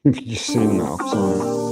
You've just seen that offside.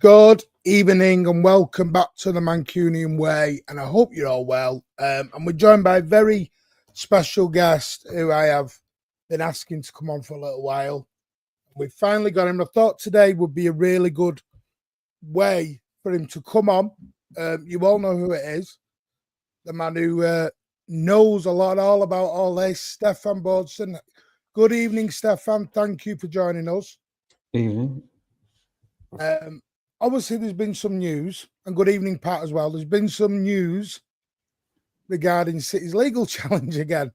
Good evening and welcome back to the Mancunian Way, and I hope you're all well. And we're joined by a very special guest who I have been asking to come on for a little while. We finally got him. I thought today would be a really good way for him to come on. You all know who it is. The man who knows a lot all about all this, Stefan Borson. Good evening, Stefan. Thank you for joining us. Evening. Obviously, there's been some news, and good evening, Pat, as well. There's been some news regarding City's legal challenge again.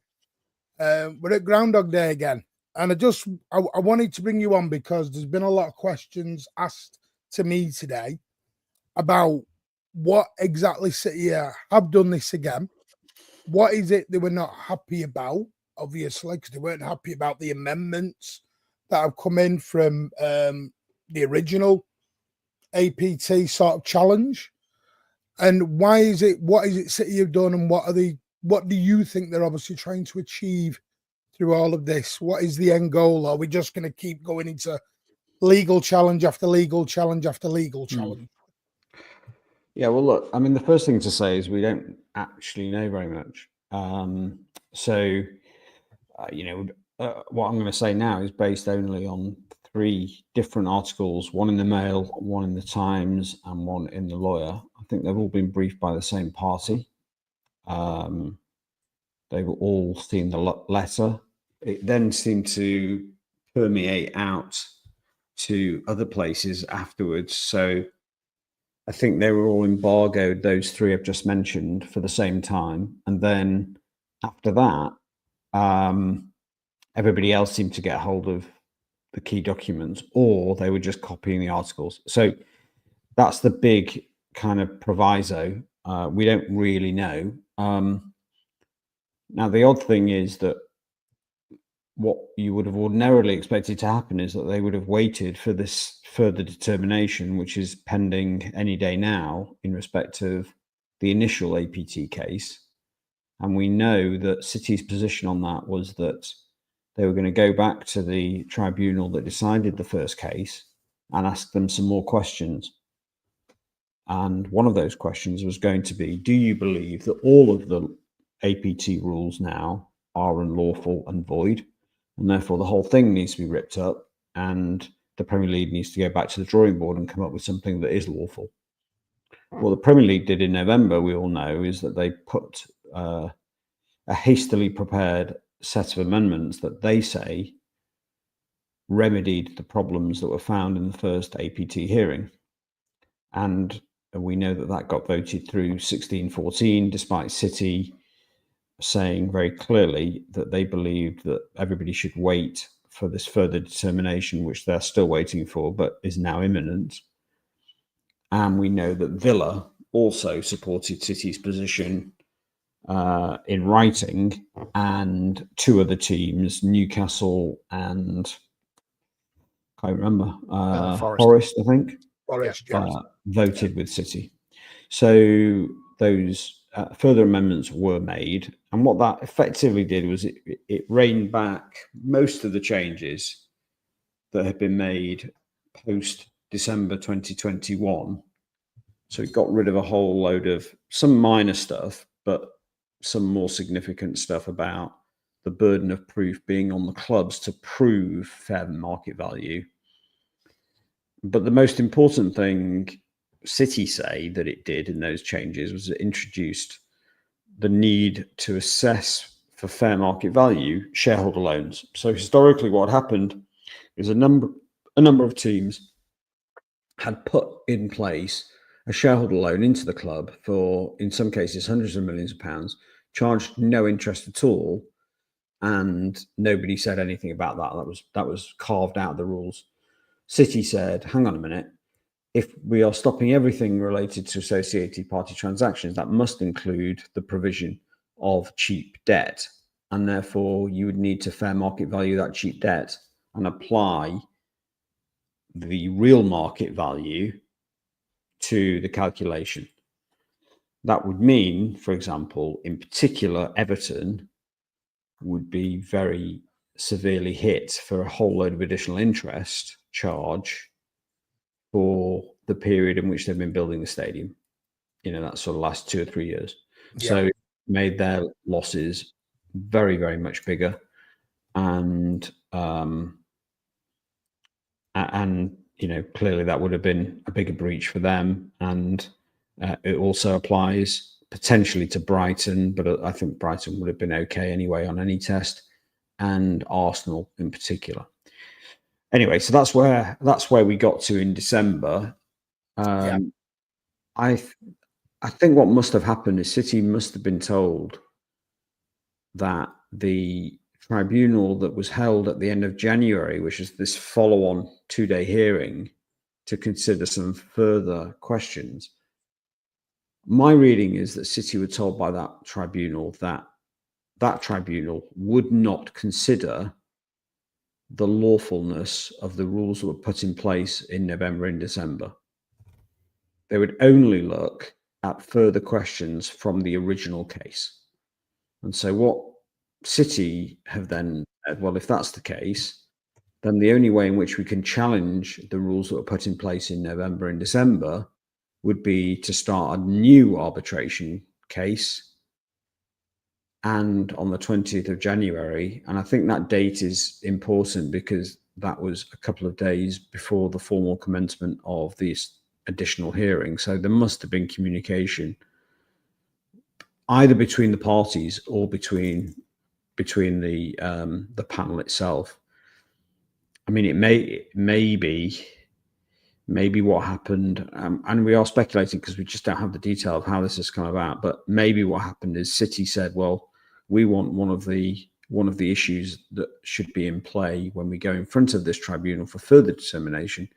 We're at Groundhog Day again. And I wanted to bring you on because there's been a lot of questions asked to me today about what exactly City have done this again. What is it they were not happy about, obviously, because they weren't happy about the amendments that have come in from the original APT sort of challenge, and what is it City have done, and what do you think they're obviously trying to achieve through all of this? What is the end goal? Are we just going to keep going into legal challenge after legal challenge after legal challenge? Yeah, well, look, I mean, the first thing to say is we don't actually know very much. What I'm going to say now is based only on 3 different articles, one in the Mail, one in the Times, and one in the Lawyer. I think they've all been briefed by the same party. They've all seen the letter. It then seemed to permeate out to other places afterwards. So I think they were all embargoed, those 3 I've just mentioned, for the same time. And then after that, everybody else seemed to get hold of the key documents, or they were just copying the articles. So that's the big kind of proviso. We don't really know. Now, the odd thing is that what you would have ordinarily expected to happen is that they would have waited for this further determination, which is pending any day now in respect of the initial APT case. And we know that City's position on that was that they were going to go back to the tribunal that decided the first case and ask them some more questions. And one of those questions was going to be, do you believe that all of the APT rules now are unlawful and void, and therefore the whole thing needs to be ripped up, and the Premier League needs to go back to the drawing board and come up with something that is lawful? What the Premier League did in November, we all know, is that they put a hastily prepared set of amendments that they say remedied the problems that were found in the first APT hearing. And we know that got voted through 16-14, despite City saying very clearly that they believed that everybody should wait for this further determination, which they're still waiting for, but is now imminent. And we know that Villa also supported City's position in writing, and two other teams, Newcastle and I can't remember, Forest, I think, Forest, voted with City. So those further amendments were made, and what that effectively did was it reined back most of the changes that had been made post December 2021. So it got rid of a whole load of some minor stuff, but some more significant stuff about the burden of proof being on the clubs to prove fair market value. But the most important thing City say that it did in those changes was it introduced the need to assess for fair market value shareholder loans. So historically what happened is a number of teams had put in place a shareholder loan into the club for, in some cases, hundreds of millions of pounds, charged no interest at all, and nobody said anything about that. That was carved out of the rules. City said, hang on a minute, if we are stopping everything related to associated party transactions, that must include the provision of cheap debt, and therefore you would need to fair market value that cheap debt and apply the real market value to the calculation. That would mean, for example, in particular, Everton would be very severely hit for a whole load of additional interest charge for the period in which they've been building the stadium. You know, that sort of last 2 or 3 years. Yeah. So it made their losses very, very much bigger. And you know, clearly that would have been a bigger breach for them. And it also applies potentially to Brighton, but I think Brighton would have been okay anyway on any test, and Arsenal in particular. Anyway, so that's where we got to in December. I think what must have happened is City must have been told that the tribunal that was held at the end of January, which is this follow-on 2-day hearing to consider some further questions. My reading is that City were told by that tribunal that that tribunal would not consider the lawfulness of the rules that were put in place in November and December. They would only look at further questions from the original case. And so what City have then said, well, if that's the case, then the only way in which we can challenge the rules that were put in place in November and December would be to start a new arbitration case, and on the 20th of January. And I think that date is important because that was a couple of days before the formal commencement of this additional hearing. So there must have been communication either between the parties or between the panel itself. I mean, it may be what happened, and we are speculating because we just don't have the detail of how this has come about. But maybe what happened is City said, "Well, we want one of the issues that should be in play when we go in front of this tribunal for further determination.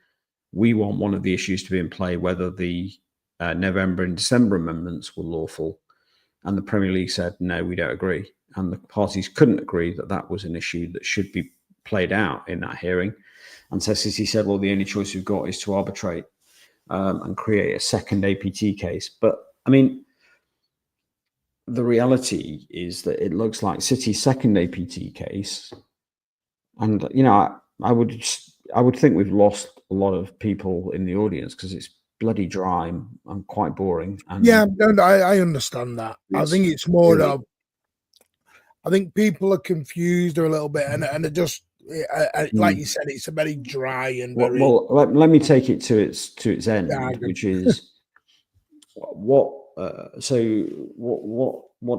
We want one of the issues to be in play whether the November and December amendments were lawful." And the Premier League said, "No, we don't agree." And the parties couldn't agree that that was an issue that should be played out in that hearing. And so City said, well, the only choice we've got is to arbitrate and create a second APT case. But I mean, the reality is that it looks like City's second APT case, and you know, I would think we've lost a lot of people in the audience because it's bloody dry and quite boring. And I understand that. I think it's more of, I think people are confused a little bit, and it just, like you said, it's a very dry and very. Well, let me take it to its end, which is what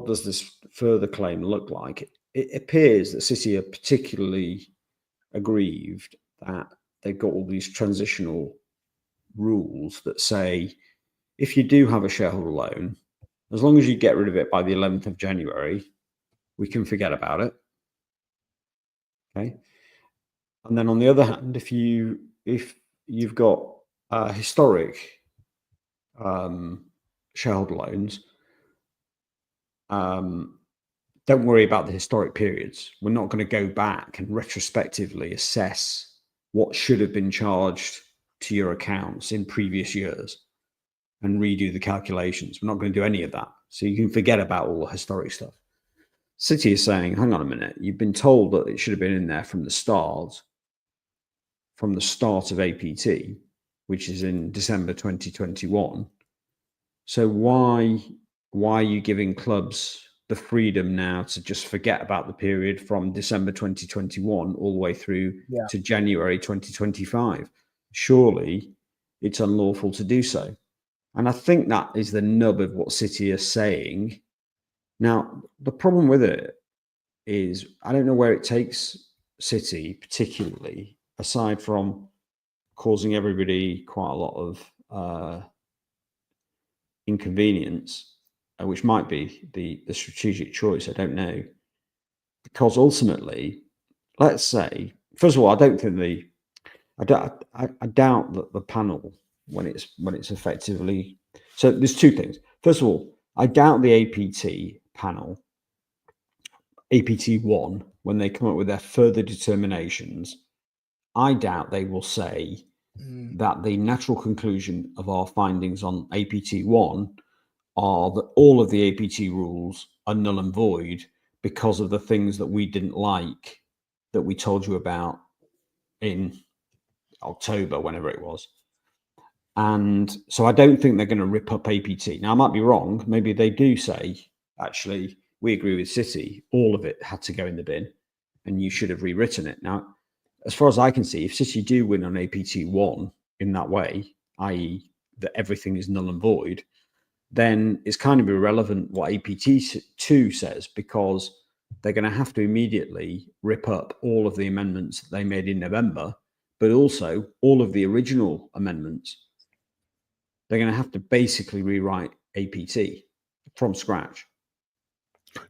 does this further claim look like? It appears that City are particularly aggrieved that they've got all these transitional rules that say if you do have a shareholder loan, as long as you get rid of it by the 11th of January, we can forget about it. Okay. And then on the other hand, if you've got historic shareholder loans, don't worry about the historic periods. We're not going to go back and retrospectively assess what should have been charged to your accounts in previous years and redo the calculations. We're not going to do any of that. So you can forget about all the historic stuff. City is saying, hang on a minute, you've been told that it should have been in there from the start of APT, which is in December 2021. So why are you giving clubs the freedom now to just forget about the period from December 2021 all the way through to January 2025? Surely it's unlawful to do so. And I think that is the nub of what City are saying. Now, the problem with it is I don't know where it takes City, particularly, aside from causing everybody quite a lot of inconvenience, which might be the strategic choice. I don't know, because ultimately, let's say, first of all, I doubt that the panel, when it's effectively, so there's two things. First of all, I doubt the APT panel, APT1, when they come up with their further determinations, I doubt they will say that the natural conclusion of our findings on APT1 are that all of the APT rules are null and void because of the things that we didn't like that we told you about in October, whenever it was. And so I don't think they're going to rip up APT. Now, I might be wrong. Maybe they do say, actually, we agree with City. All of it had to go in the bin and you should have rewritten it. Now, as far as I can see, if City do win on APT1 in that way, i.e. that everything is null and void, then it's kind of irrelevant what APT2 says, because they're going to have to immediately rip up all of the amendments that they made in November, but also all of the original amendments. They're going to have to basically rewrite APT from scratch.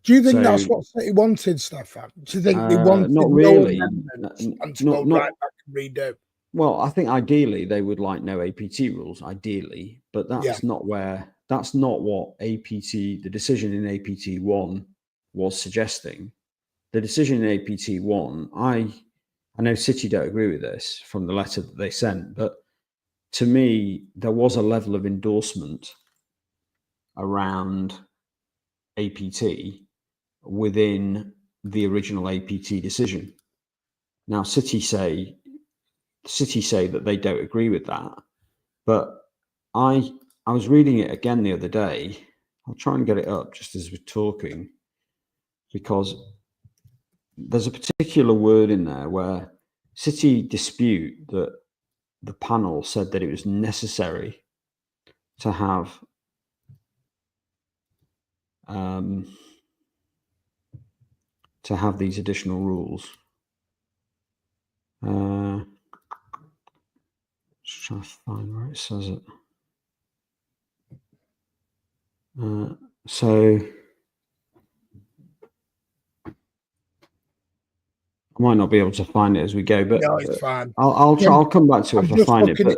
Do you think that's what City wanted, Stefan? Do you think they wanted not really, and to go right back and redo? Well, I think ideally they would like no APT rules, ideally, but that's not what APT, the decision in APT1 was suggesting. The decision in APT1, I know City don't agree with this from the letter that they sent, but to me, there was a level of endorsement around APT within the original APT decision. Now, City say that they don't agree with that, but I was reading it again the other day. I'll try and get it up just as we're talking, because there's a particular word in there where City dispute that the panel said that it was necessary to have these additional rules. Just trying to find where it says it. So I might not be able to find it as we go, but no, it's fine. I'll come back to it if I find it. But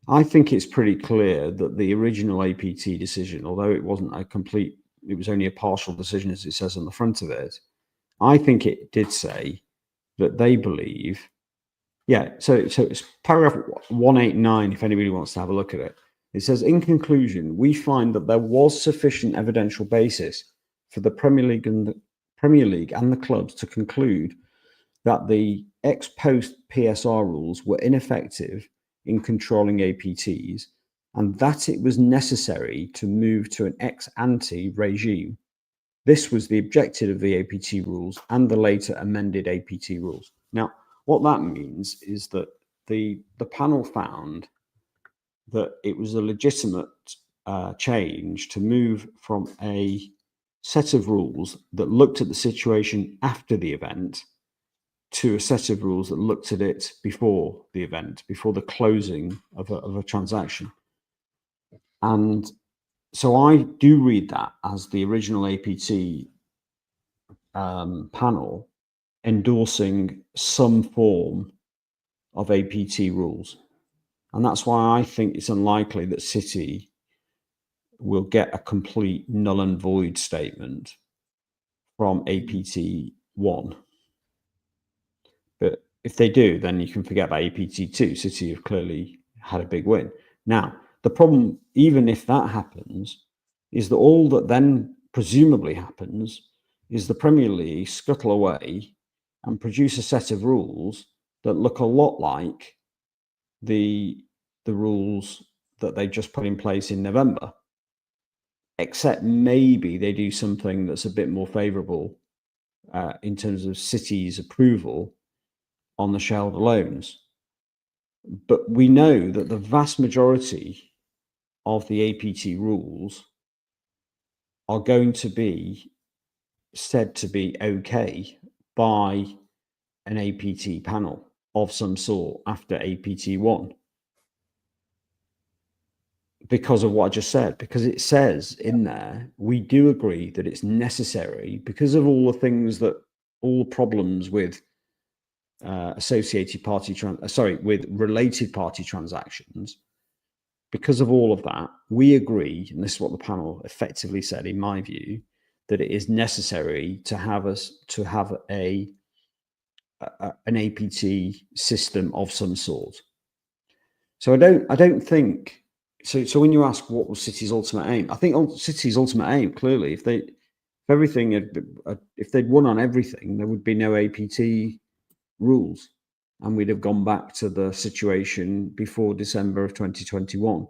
I think it's pretty clear that the original APT decision, although it wasn't a complete, it was only a partial decision, as it says on the front of it, I think it did say that they believe, so it's paragraph 189, if anybody wants to have a look at it. It says, in conclusion, we find that there was sufficient evidential basis for the Premier League and the clubs to conclude that the ex post PSR rules were ineffective in controlling APTs, and that it was necessary to move to an ex ante regime. This was the objective of the APT rules and the later amended APT rules. Now, what that means is that the panel found that it was a legitimate change to move from a set of rules that looked at the situation after the event to a set of rules that looked at it before the event, before the closing of a transaction. And So I do read that as the original APT panel endorsing some form of APT rules. And that's why I think it's unlikely that City will get a complete null and void statement from APT 1. But if they do, then you can forget about APT 2. City have clearly had a big win. Now, the problem, even if that happens, is that all that then presumably happens is the Premier League scuttle away and produce a set of rules that look a lot like the rules that they just put in place in November, except maybe they do something that's a bit more favourable in terms of City's approval on the shareholder loans. But we know that the vast majority of the APT rules are going to be said to be okay by an APT panel of some sort after APT 1. Because of what I just said, because it says in there, we do agree that it's necessary because of all the things that, all the problems with with related party transactions. Because of all of that, we agree, and this is what the panel effectively said, in my view, that it is necessary to have an APT system of some sort. So I don't think so. When you ask what was City's ultimate aim, I think City's ultimate aim, clearly, if they'd won on everything, there would be no APT rules, and we'd have gone back to the situation before December of 2021,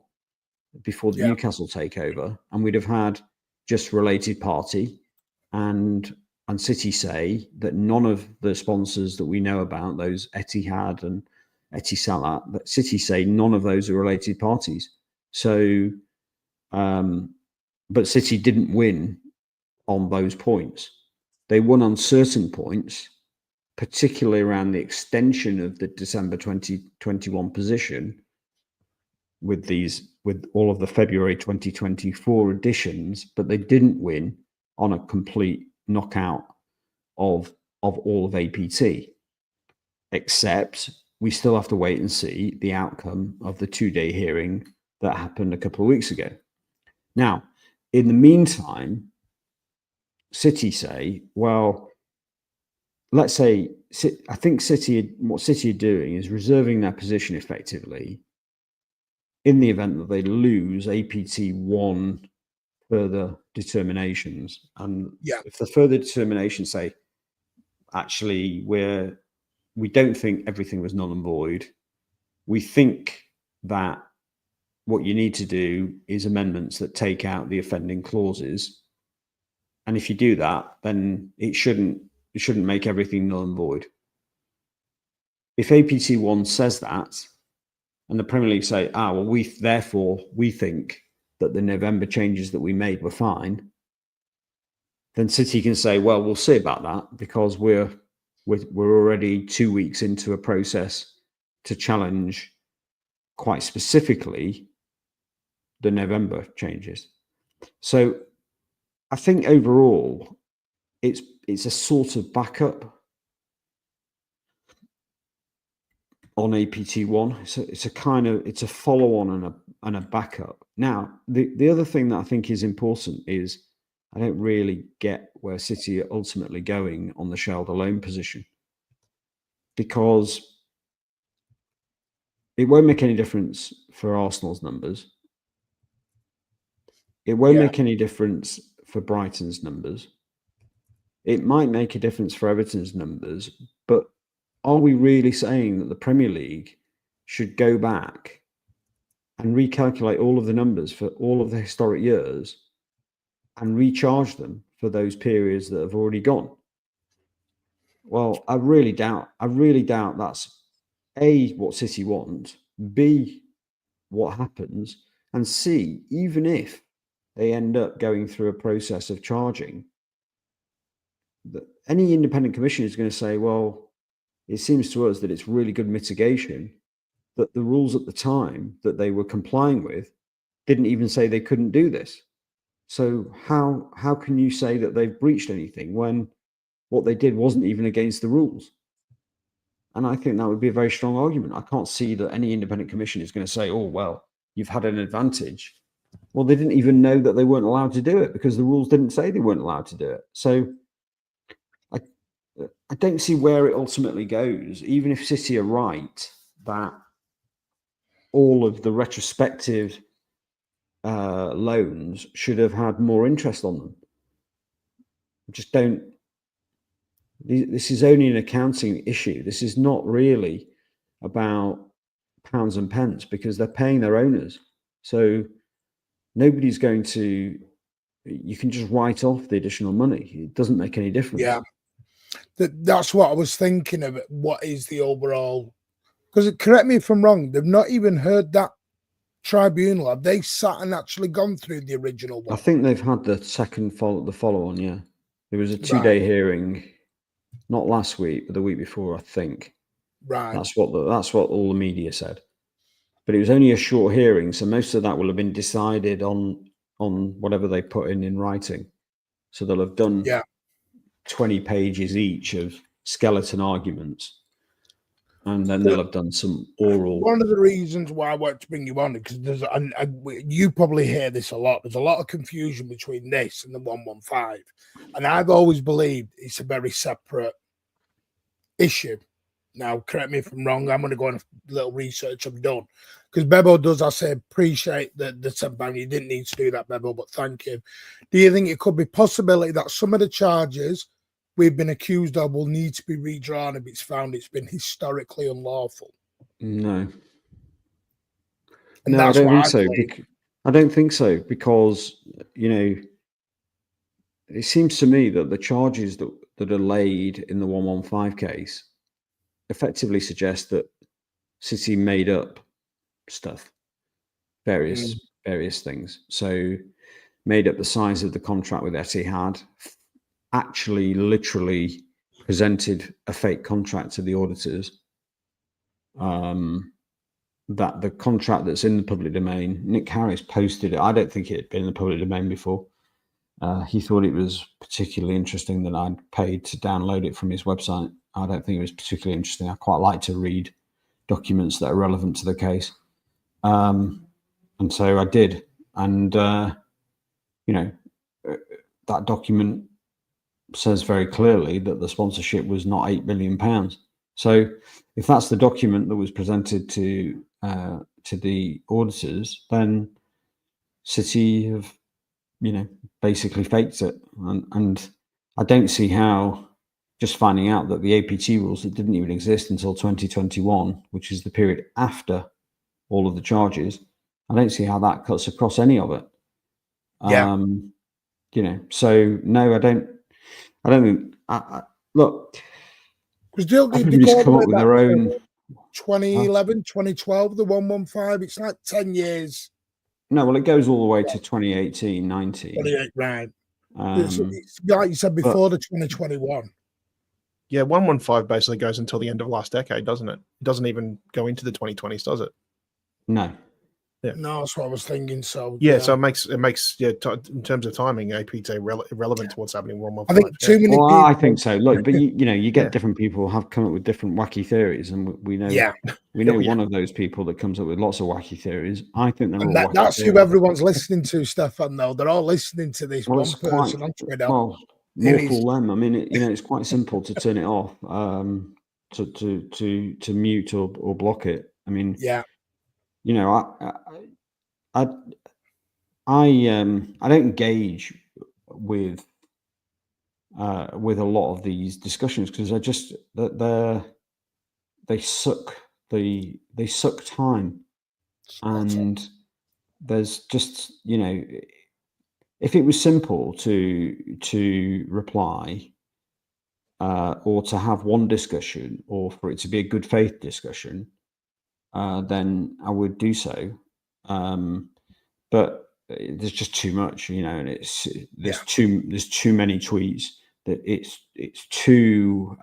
before the Newcastle takeover, and we'd have had just related party, and City say that none of the sponsors that we know about, those Etihad and Etisalat, that City say none of those are related parties. So, but City didn't win on those points. They won on certain points, particularly around the extension of the December 2021 position with all of the February 2024 additions, but they didn't win on a complete knockout of all of APT, except we still have to wait and see the outcome of the 2-day hearing that happened a couple of weeks ago. Now, in the meantime, City say, well, let's say, I think what City are doing is reserving their position effectively in the event that they lose APT 1 further determinations. And if the further determinations say, actually, we don't think everything was null and void, we think that what you need to do is amendments that take out the offending clauses. And if you do that, then it shouldn't make everything null and void. If APT 1 says that, and the Premier League say, well, we think that the November changes that we made were fine, then City can say, well, we'll see about that, because we're already 2 weeks into a process to challenge quite specifically the November changes. So I think overall it's a sort of backup on APT 1. It's a follow on and a backup. Now, the other thing that I think is important is I don't really get where City are ultimately going on the shareholder loan position, because it won't make any difference for Arsenal's numbers. It won't make any difference for Brighton's numbers. It might make a difference for Everton's numbers, but are we really saying that the Premier League should go back and recalculate all of the numbers for all of the historic years and recharge them for those periods that have already gone? Well, I really doubt that's A, what City want, B, what happens, and C, even if they end up going through a process of charging, that any independent commissioner is going to say, well, it seems to us that it's really good mitigation that the rules at the time that they were complying with didn't even say they couldn't do this. So how can you say that they've breached anything when what they did wasn't even against the rules? And I think that would be a very strong argument. I can't see that any independent commission is going to say, oh, well, you've had an advantage. Well, they didn't even know that they weren't allowed to do it because the rules didn't say they weren't allowed to do it. So I don't see where it ultimately goes, even if City are right that all of the retrospective loans should have had more interest on them. I just don't. This is only an accounting issue. This is not really about pounds and pence because they're paying their owners. So nobody's going to. You can just write off the additional money. It doesn't make any difference. Yeah, that's what I was thinking of. What is the overall? Because correct me if I'm wrong. They've not even heard that tribunal. Have they sat and actually gone through the original one? I think they've had the follow on. Yeah, there was a 2-day hearing, not last week, but the week before, I think. Right. That's what all the media said. But it was only a short hearing, so most of that will have been decided on whatever they put in writing. So they'll have done 20 pages each of skeleton arguments, and then they'll have done some oral. One of the reasons why I want to bring you on, because you probably hear this a lot. There's a lot of confusion between this and the 115, and I've always believed it's a very separate issue. Now, correct me if I'm wrong. I'm going to go on a little research I've done. Because Bebo does, I say, appreciate the £10. You didn't need to do that, Bebo, but thank you. Do you think it could be possibility that some of the charges we've been accused of will need to be redrawn if it's found it's been historically unlawful? No. And no, I don't think so. I don't think so because, it seems to me that the charges that are laid in the 115 case effectively suggest that City made up stuff, various things. So made up the size of the contract with Etihad, actually literally presented a fake contract to the auditors, that the contract that's in the public domain, Nick Harris posted it. I don't think it had been in the public domain before. He thought it was particularly interesting that I'd paid to download it from his website. I don't think it was particularly interesting. I quite like to read documents that are relevant to the case. And so I did. And, that document says very clearly that the sponsorship was not £8 million. So if that's the document that was presented to the auditors, then City have, basically faked it. And I don't see how just finding out that the APT rules that didn't even exist until 2021, which is the period after all of the charges, I don't see how that cuts across any of it. Yeah. So no, I don't think. Look, everybody's come up with their own. 2011, 2012, the 115. It's like 10 years. No, well, it goes all the way to 2018, 19. 28, right. It's like you said before, the 2021. Yeah, 115 basically goes until the end of last decade, doesn't it? It doesn't even go into the 2020s, does it? No. Yeah. No, that's what I was thinking. So so it makes in terms of timing, APT irrelevant to what's happening in 115. I think too many people. I think so. Look, but you get different people have come up with different wacky theories, and we know one of those people that comes up with lots of wacky theories. I think they're all wacky that's theories. who everyone's listening to, Stefan. Though they're all listening to this one person on Twitter. Well, more fool them. I mean, it's quite simple to turn it off, to mute or block it. I mean, I don't engage with a lot of these discussions because they suck time, and there's just if it was simple to reply or to have one discussion or for it to be a good faith discussion, then I would do so. But there's just too much, and there's too many tweets that it's too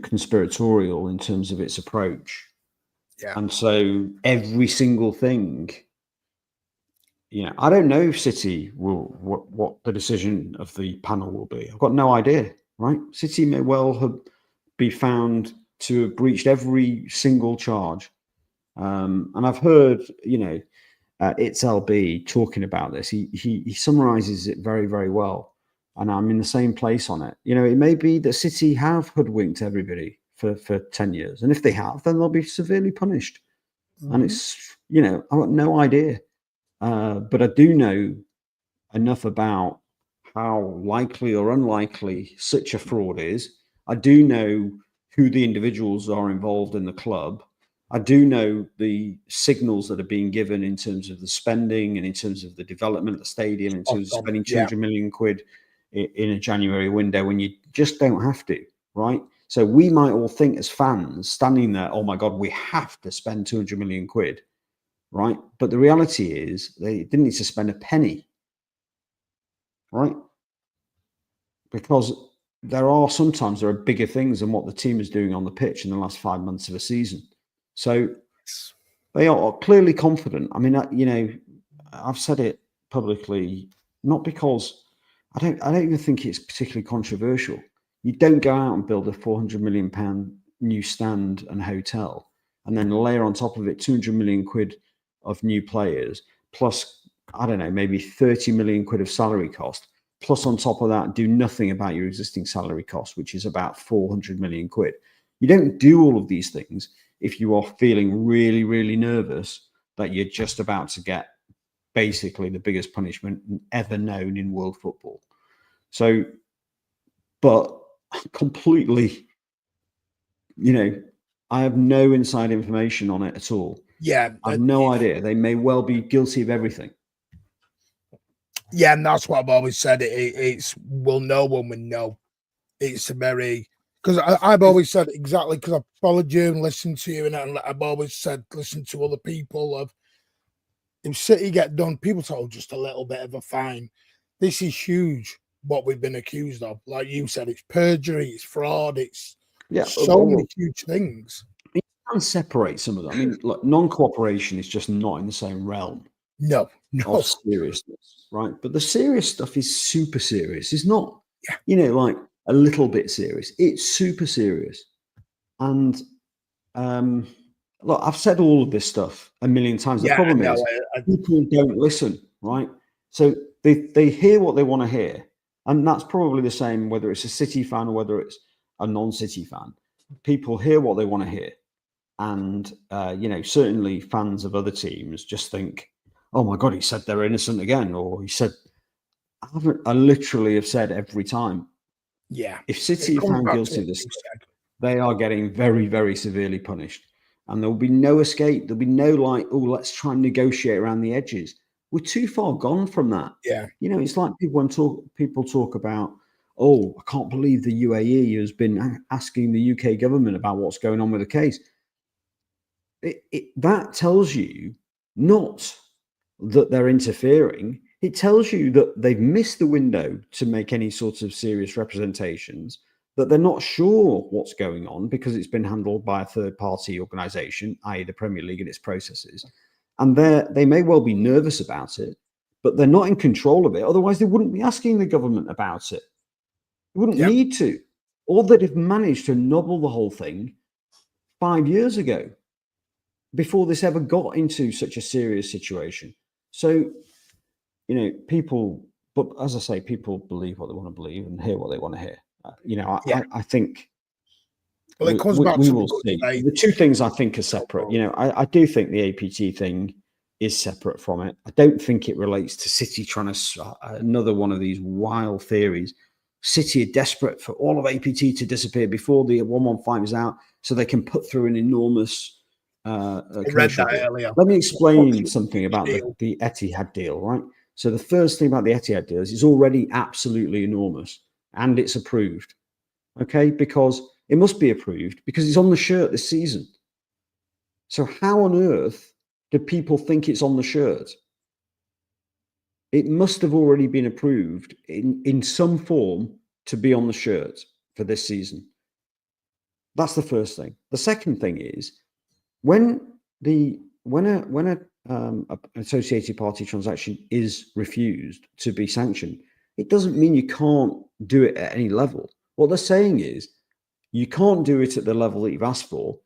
conspiratorial in terms of its approach. And so every single thing I don't know if City will what the decision of the panel will be. I've got no idea. Right? City may well be found to have breached every single charge, and I've heard it's LB talking about this. He summarizes it very, very well, and I'm in the same place on it. It may be that City have hoodwinked everybody for 10 years, and if they have, then they'll be severely punished. Mm-hmm. And it's I've got no idea. But I do know enough about how likely or unlikely such a fraud is. I do know who the individuals are involved in the club. I do know the signals that are being given in terms of the spending and in terms of the development of the stadium, in terms of spending 200 million quid in a January window when you just don't have to, right? So we might all think as fans standing there, oh my God, we have to spend 200 million quid. Right. But the reality is they didn't need to spend a penny. Right. Because there are bigger things than what the team is doing on the pitch in the last 5 months of a season. So they are clearly confident. I mean, I've said it publicly, not because I don't even think it's particularly controversial. You don't go out and build a £400 million new stand and hotel and then layer on top of it 200 million quid of new players, plus, I don't know, maybe 30 million quid of salary cost, plus on top of that, do nothing about your existing salary cost, which is about 400 million quid. You don't do all of these things if you are feeling really, really nervous that you're just about to get basically the biggest punishment ever known in world football. So, but completely, I have no inside information on it at all. Yeah. I have no idea. They may well be guilty of everything. Yeah, and that's what I've always said. It's we'll know when we know. It's a very, because I've always said exactly, because I've followed you and listened to you, and I've always said listen to other people. If City get done, people say, just a little bit of a fine. This is huge. What we've been accused of, like you said, it's perjury, it's fraud, it's so many huge things. You can separate some of them. I mean, look, non-cooperation is just not in the same realm. No. Of seriousness, right? But the serious stuff is super serious. It's not, like a little bit serious. It's super serious. And look, I've said all of this stuff a million times. The problem is people don't listen, right? So they hear what they want to hear. And that's probably the same whether it's a City fan or whether it's a non-City fan. People hear what they want to hear. And, certainly fans of other teams just think, oh my God, he said they're innocent again. Or he said, I literally have said every time. Yeah. If City are found guilty of this, they are getting very, very severely punished. And there will be no escape. There'll be no let's try and negotiate around the edges. We're too far gone from that. Yeah. It's like people talk about, oh, I can't believe the UAE has been asking the UK government about what's going on with the case. That tells you not that they're interfering. It tells you that they've missed the window to make any sort of serious representations, that they're not sure what's going on because it's been handled by a third-party organisation, i.e. the Premier League and its processes. And they may well be nervous about it, but they're not in control of it. Otherwise, they wouldn't be asking the government about it. They wouldn't need to. Or they'd have managed to nobble the whole thing 5 years ago, before this ever got into such a serious situation. So, people, but as I say, people believe what they want to believe and hear what they want to hear. I think it comes back we to will see. The two things I think are separate. I do think the APT thing is separate from it. I don't think it relates to City trying to, another one of these wild theories. City are desperate for all of APT to disappear before the 115 is out so they can put through an enormous commercial deal. Let me explain something about the Etihad deal, right? So the first thing about the Etihad deal is it's already absolutely enormous and it's approved, okay? Because it must be approved because it's on the shirt this season. So how on earth do people think it's on the shirt? It must have already been approved in some form to be on the shirt for this season. That's the first thing. The second thing is when a an associated party transaction is refused to be sanctioned, it doesn't mean you can't do it at any level. What they're saying is you can't do it at the level that you've asked for,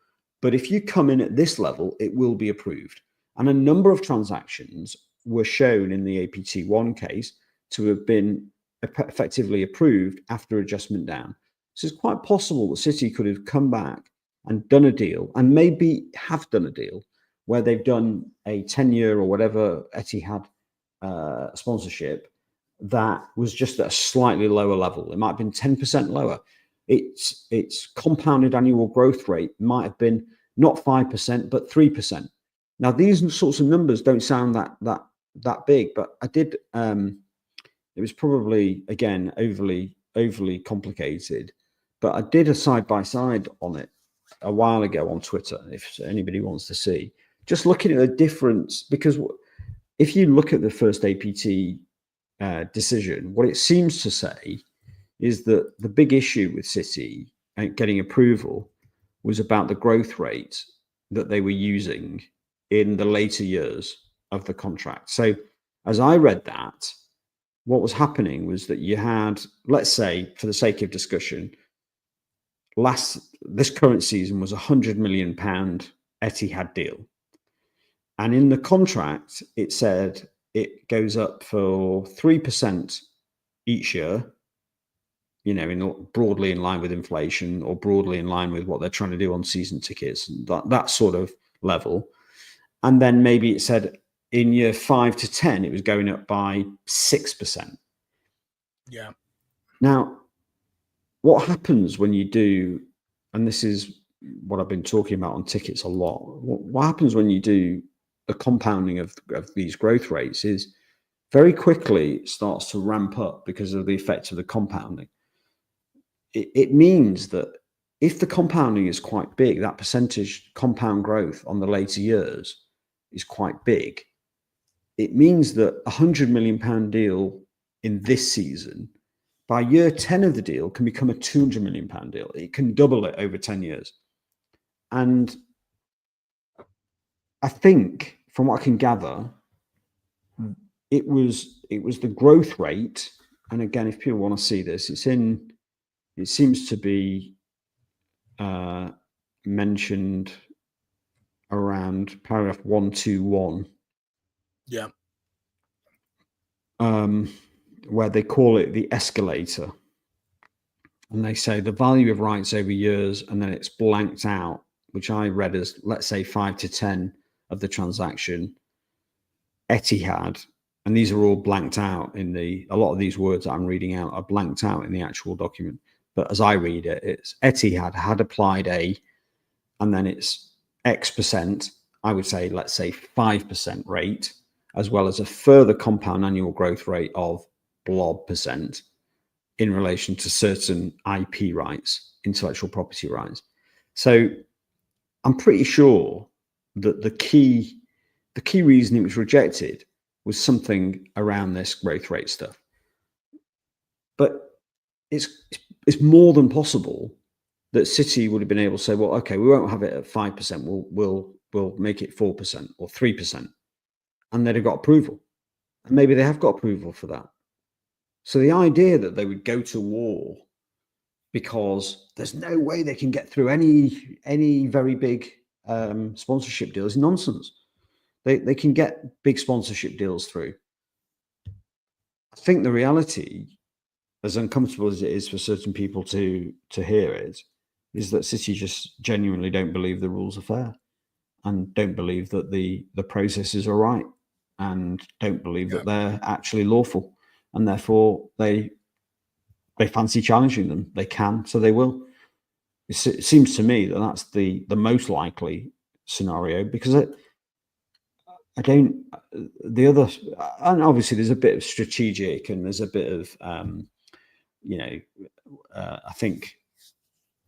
but if you come in at this level, it will be approved. And a number of transactions were shown in the APT1 case to have been effectively approved after adjustment down. So it's quite possible that City could have come back and done a deal, and maybe have done a deal where they've done a 10-year or whatever Etihad sponsorship that was just at a slightly lower level. It might have been 10% lower. Its compounded annual growth rate might have been not 5%, but 3%. Now, these sorts of numbers don't sound that big, but I did. It was probably, again, overly complicated, but I did a side-by-side on it a while ago on Twitter, if anybody wants to see. Just looking at the difference, because if you look at the first APT decision, what it seems to say is that the big issue with City getting approval was about the growth rate that they were using in the later years of the contract. So as I read that, what was happening was that you had, let's say, for the sake of discussion, this current season was £100 million Etihad deal. And in the contract, it said it goes up for 3% each year, you know, broadly in line with inflation or broadly in line with what they're trying to do on season tickets, that sort of level. And then maybe it said in year 5 to 10, it was going up by 6%. Yeah. Now, what happens when you do, and this is what I've been talking about on tickets a lot, what happens when you do the compounding of these growth rates is very quickly it starts to ramp up because of the effect of the compounding. It means that if the compounding is quite big, that percentage compound growth on the later years is quite big. It means that £100 million deal in this season, by year 10 of the deal, can become a £200 million deal. It can double it over 10 years. And I think, from what I can gather, it was the growth rate. And again, if people want to see this, it seems to be mentioned around paragraph 121. Yeah. Where they call it the escalator. And they say the value of rights over years, and then it's blanked out, which I read as, let's say, 5 to 10 of the transaction. Etihad, and these are all blanked out in a lot of these words that I'm reading out are blanked out in the actual document. But as I read it, it's Etihad had applied and then it's X percent, I would say, let's say 5% rate, as well as a further compound annual growth rate of blob percent in relation to certain IP rights, intellectual property rights. So I'm pretty sure that the key reason it was rejected was something around this growth rate stuff. But it's more than possible that City would have been able to say, well, okay, we won't have it at 5%. We'll make it 4% or 3%. And they'd have got approval. And maybe they have got approval for that. So the idea that they would go to war because there's no way they can get through any very big sponsorship deal is nonsense. They can get big sponsorship deals through. I think the reality, as uncomfortable as it is for certain people to hear it, is that City just genuinely don't believe the rules are fair and don't believe that the processes are right and don't believe that they're actually lawful. And therefore, they fancy challenging them. They can, so they will. It seems to me that that's the most likely scenario, because I don't. The other, and obviously, there's a bit of strategic, and there's a bit of, I think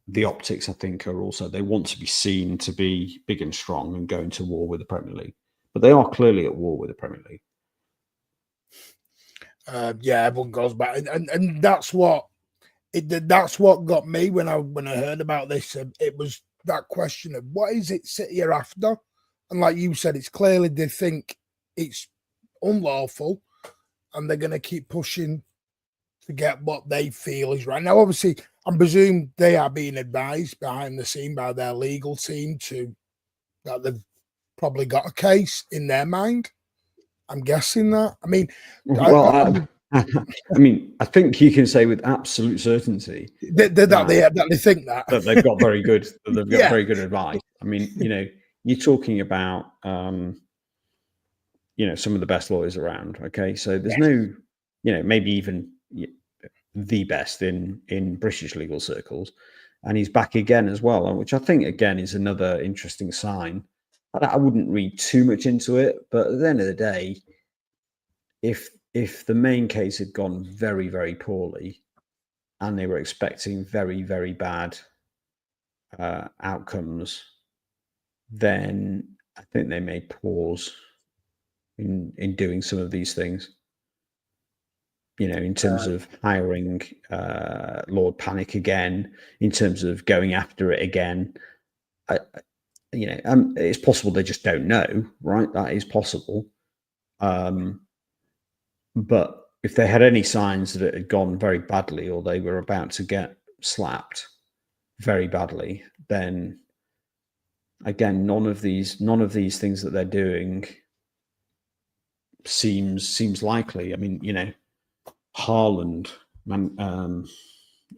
the optics. I think are also, they want to be seen to be big and strong and going to war with the Premier League, but they are clearly at war with the Premier League. Yeah, everyone goes back, and that's what got me when I heard about this. It was that question of what is it City are after? And like you said, it's clearly they think it's unlawful, and they're going to keep pushing to get what they feel is right. Now, obviously, I presume they are being advised behind the scene by their legal team that they've probably got a case in their mind. I'm guessing that. I mean, well, I mean, I think you can say with absolute certainty that they think that they've got very good, they've got Yeah. very good advice. I mean, you know, you're talking about, you know, some of the best lawyers around. Okay, so there's no, you know, maybe even the best in British legal circles, and he's back again as well, which I think again is another interesting sign. I wouldn't read too much into it, but at the end of the day, if the main case had gone very, very poorly, and they were expecting very, very bad outcomes, then I think they may pause in doing some of these things. You know, in terms of hiring Lord Panic again, in terms of going after it again. You know, it's possible they just don't know, right? That is possible. But if they had any signs that it had gone very badly, or they were about to get slapped very badly, then again, none of these things that they're doing seems likely. I mean, you know, Haaland,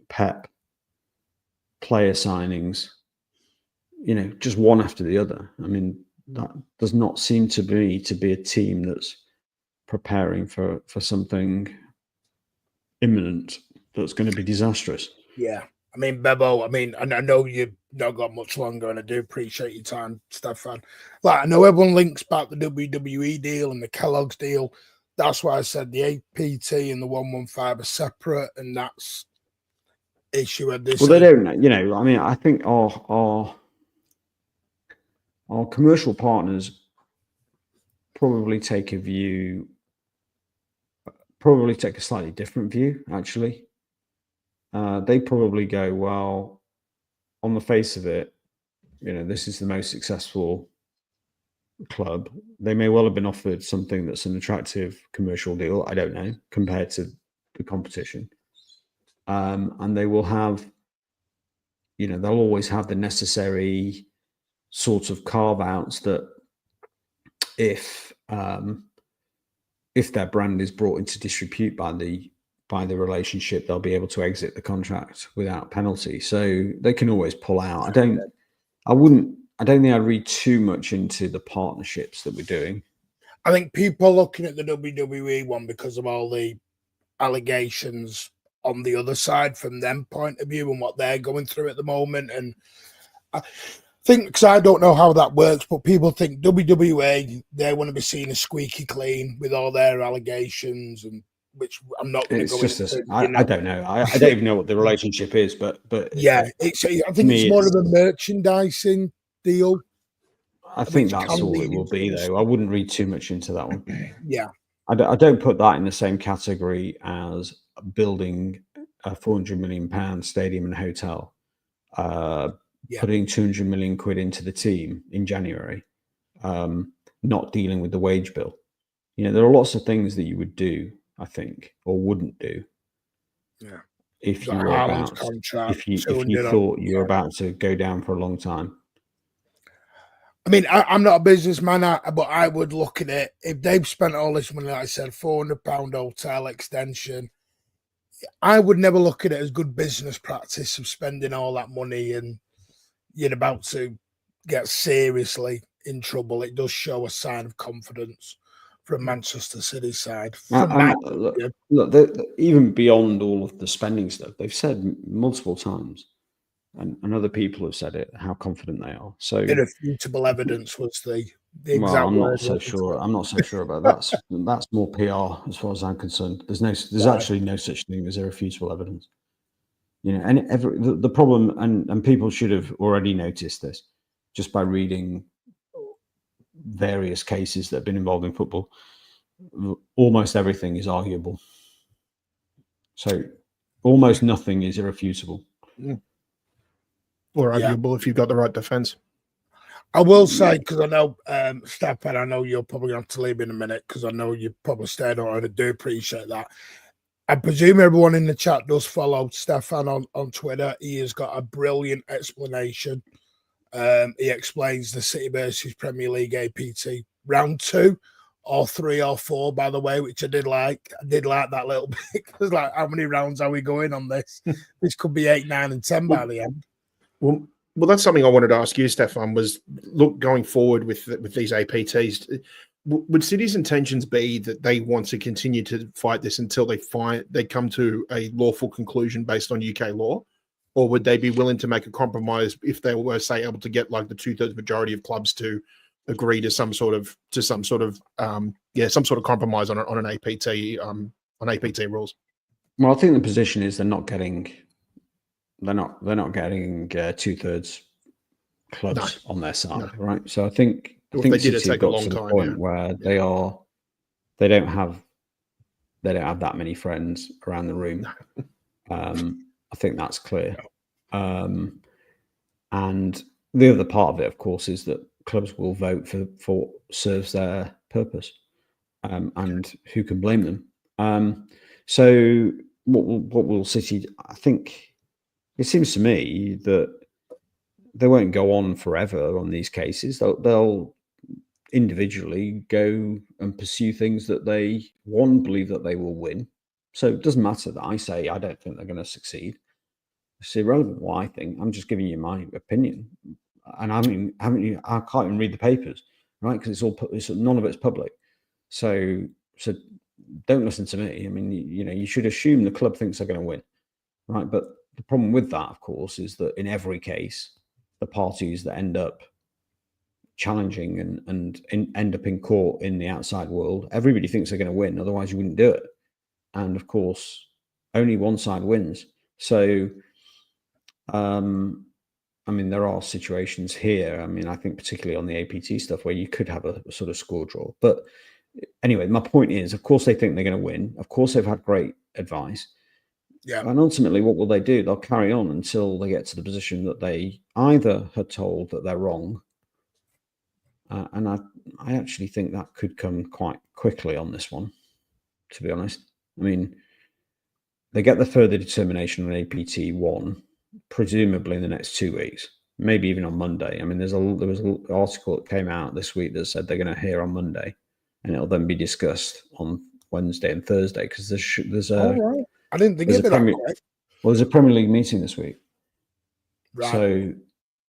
Pep, player signings, you know, just one after the other. I mean, that does not seem to be a team that's preparing for something imminent that's going to be disastrous. Yeah. I mean, Bebo, I mean, and I know you've not got much longer, and I do appreciate your time, Stefan. Like, I know everyone links back the WWE deal and the Kellogg's deal. That's why I said the APT and the 115 are separate, and that's issue at this. Well, they don't, you know, I mean, I think our commercial partners probably take a slightly different view, actually. They probably go, well, on the face of it, you know, this is the most successful club. They may well have been offered something that's an attractive commercial deal, I don't know, compared to the competition. And they will have, you know, they'll always have the necessary sorts of carve-outs that if their brand is brought into disrepute by the relationship, they'll be able to exit the contract without penalty. So they can always pull out. I don't think I'd read too much into the partnerships that we're doing. I think people are looking at the WWE one because of all the allegations on the other side from them point of view and what they're going through at the moment. And I think, because I don't know how that works, but people think WWE, they want to be seen as squeaky clean with all their allegations, and which I'm not going to go into. I don't know. I don't even know what the relationship is, but yeah, I think it's more of a merchandising deal. I think that's all it will be, though. I wouldn't read too much into that one. Yeah. I don't put that in the same category as building a £400 million stadium and hotel, putting 200 million quid into the team in January, not dealing with the wage bill. You know, there are lots of things that you would do, I think, or wouldn't do. Yeah. If you were about, if you thought you were about to go down for a long time. I mean, I'm not a businessman, but I would look at it. If they've spent all this money, like I said, £400 hotel extension, I would never look at it as good business practice of spending all that money and you're about to get seriously in trouble. It does show a sign of confidence from Manchester City side. Look, even beyond all of the spending stuff, they've said multiple times, and other people have said it, how confident they are. So irrefutable evidence was the exact well, I'm word. not so sure. I'm not so sure about that. That's more PR as far as I'm concerned. There's actually no such thing as irrefutable evidence. You know, and the problem, and people should have already noticed this just by reading various cases that have been involved in football. Almost everything is arguable. So almost nothing is irrefutable. Or arguable if you've got the right defense. I will say, because I know, Stefan, I know you're probably going to have to leave in a minute because I know you probably stayed on, and I do appreciate that. I presume everyone in the chat does follow Stefan on Twitter. He has got a brilliant explanation. He explains the City versus Premier League APT round 2 or 3 or 4, by the way, which I did like. I did like that little bit because, like, how many rounds are we going on this? This could be 8, 9, and 10 by the end. Well, that's something I wanted to ask you, Stefan, was look, going forward with these APTs, would City's intentions be that they want to continue to fight this until they come to a lawful conclusion based on UK law? Or would they be willing to make a compromise if they were, say, able to get like the 2/3 majority of clubs to agree to some sort of compromise on an APT on APT rules? Well, I think the position is they're not getting 2/3 clubs on their side, right? So I think If they did, City it'd take a got long to the time, point where they don't have that many friends around the room. I think that's clear. And the other part of it, of course, is that clubs will vote for what serves their purpose, and who can blame them? So what will City? I think it seems to me that they won't go on forever on these cases. They'll individually go and pursue things that they believe that they will win. So it doesn't matter that I say I don't think they're going to succeed. It's irrelevant what I think. I'm just giving you my opinion, and I can't even read the papers, right? Because none of it's public. So don't listen to me. I mean, you should assume the club thinks they're going to win, right? But the problem with that, of course, is that in every case, the parties that end up challenging and end up in court in the outside world, everybody thinks they're going to win. Otherwise, you wouldn't do it. And of course, only one side wins. So, there are situations here. I think particularly on the APT stuff where you could have a sort of score draw. But anyway, my point is, of course, they think they're going to win. Of course, they've had great advice. Yeah. And ultimately, what will they do? They'll carry on until they get to the position that they either are told that they're wrong. And I actually think that could come quite quickly on this one, to be honest. They get the further determination on APT 1, presumably in the next 2 weeks, maybe even on Monday. There was an article that came out this week that said they're going to hear on Monday, and it'll then be discussed on Wednesday and Thursday because there's a. Right. I didn't think of it that quick. Well, there's a Premier League meeting this week, Right. So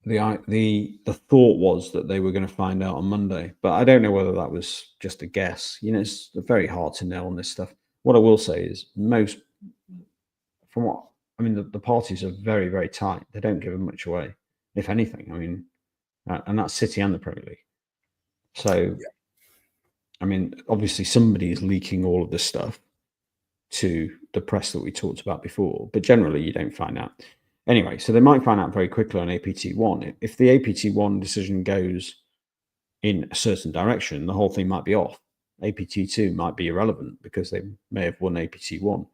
the thought was that they were going to find out on Monday, but I don't know whether that was just a guess. It's very hard to know on this stuff. What I will say is the parties are very, very tight. They don't give them much away, if anything. And that's City and the Premier League. So, yeah. Obviously somebody is leaking all of this stuff to the press that we talked about before, but generally you don't find out. Anyway, so they might find out very quickly on APT1. If the APT1 decision goes in a certain direction, the whole thing might be off. APT2 might be irrelevant because they may have won APT1.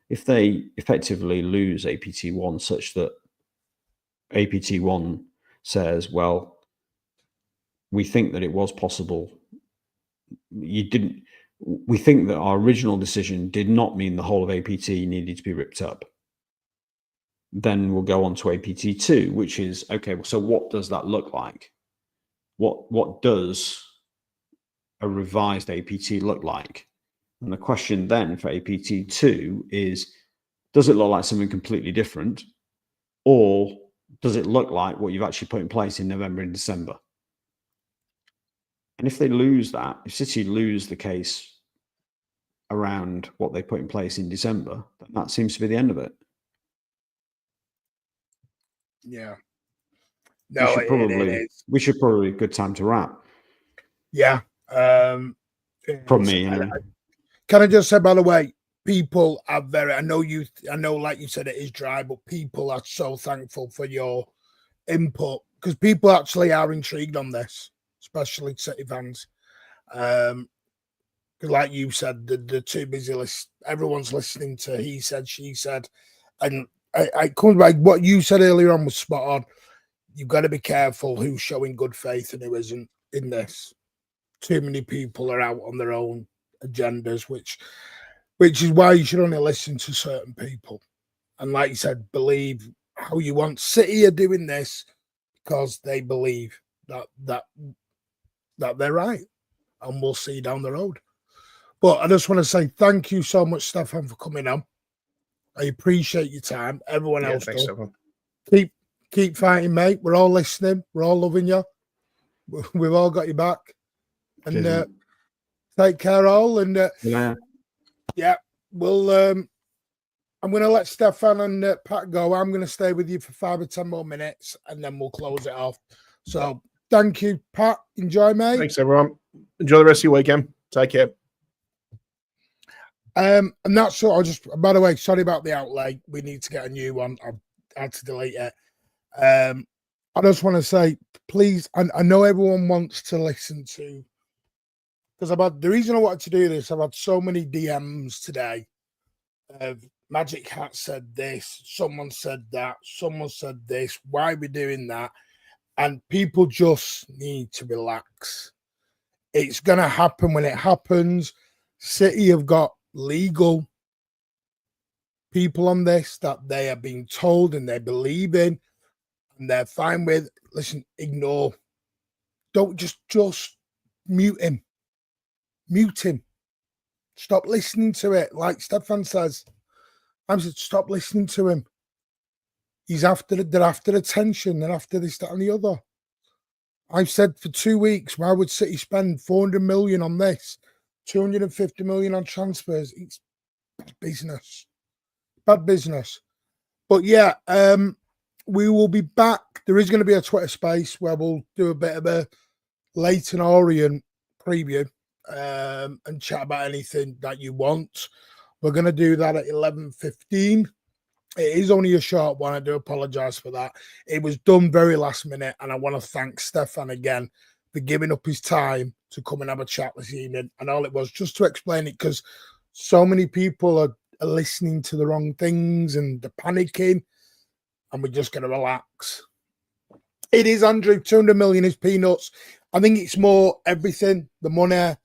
If they effectively lose APT1 such that APT1 says, well, we think that it was possible, we think that our original decision did not mean the whole of APT needed to be ripped up, then we'll go on to APT2, which is, okay, so what does that look like? What does a revised APT look like? And the question then for APT2 is, does it look like something completely different? Or does it look like what you've actually put in place in November and December? And if they lose that, if City lose the case around what they put in place in December, then that seems to be the end of it. Yeah. No, we should probably good time to wrap. Yeah. From me, anyway. Can I just say, by the way, people are I know, like you said, it is dry, but people are so thankful for your input because people actually are intrigued on this, especially City fans. Because, like you said, the too busy list, everyone's listening to he said, she said, and it comes back. What you said earlier on was spot on. you've got to be careful who's showing good faith and who isn't in this. Too many people are out on their own agendas, which is why you should only listen to certain people. And like you said, believe how you want. City are doing this because they believe that they're right, and we'll see down the road. But I just want to say thank you so much, Stefan, for coming on. I appreciate your time. Everyone else thanks, does. Stefan. Keep fighting, mate. We're all listening. We're all loving you. We've all got your back. And Cheers, take care, all. And yeah, we'll. I'm going to let Stefan and Pat go. I'm going to stay with you for 5 or 10 more minutes, and then we'll close it off. So thank you, Pat. Enjoy, mate. Thanks, everyone. Enjoy the rest of your weekend. Take care. And that's all. By the way, sorry about the outlay. We need to get a new one. I had to delete it. I just want to say, please, I know everyone wants to listen to, because the reason I wanted to do this, I've had so many DMs today. Magic Hat said this, someone said that, someone said this, why are we doing that? And people just need to relax. It's going to happen when it happens. City have got legal people on this that they are being told and they believe in and they're fine with. Listen, ignore. Don't just mute him. Mute him. Stop listening to it. Like Stefan says, I said, stop listening to him. They're after attention. They're after this, that, and the other. I've said for 2 weeks, why would City spend 400 million on this? 250 million on transfers. It's bad business. Bad business. But yeah, we will be back. There is going to be a Twitter space where we'll do a bit of a Leighton Orient preview and chat about anything that you want. We're going to do that at 11:15. It is only a short one. I do apologize for that. It was done very last minute, and I want to thank Stefan again for giving up his time to come and have a chat this evening. And all it was just to explain it, because so many people are listening to the wrong things and they're panicking, and we're just going to relax. It is, Andrew, 200 million is peanuts. I think it's more everything, the money,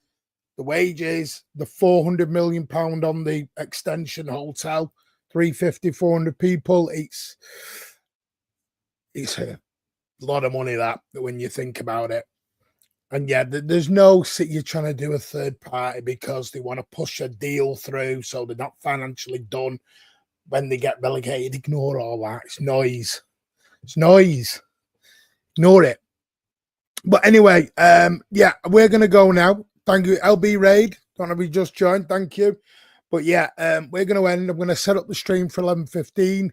the wages, the 400 million pound on the extension hotel, 350, 400 people. It's a lot of money that when you think about it. And yeah, there's no City trying to do a third party because they want to push a deal through so they're not financially done when they get relegated. Ignore all that. It's noise. It's noise. Ignore it. But anyway, yeah, we're going to go now. Thank you, LB Raid. Don't know if you just joined. Thank you. But yeah, we're going to end. I'm going to set up the stream for 11:15.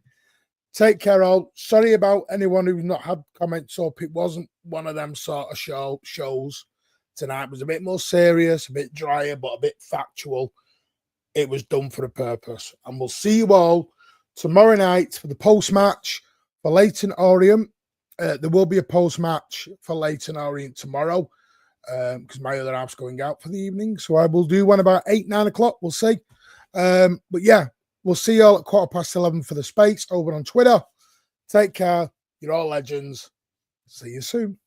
Take care, all. Sorry about anyone who's not had comments up. It wasn't one of them sort of shows tonight. It was a bit more serious, a bit drier, but a bit factual. It was done for a purpose. And we'll see you all tomorrow night for the post-match for Leighton Orient. There will be a post-match for Leighton Orient tomorrow because my other half's going out for the evening. So I will do one about 8, 9 o'clock. We'll see. But yeah, we'll see you all at 11:15 for the space over on Twitter. Take care. You're all legends. See you soon.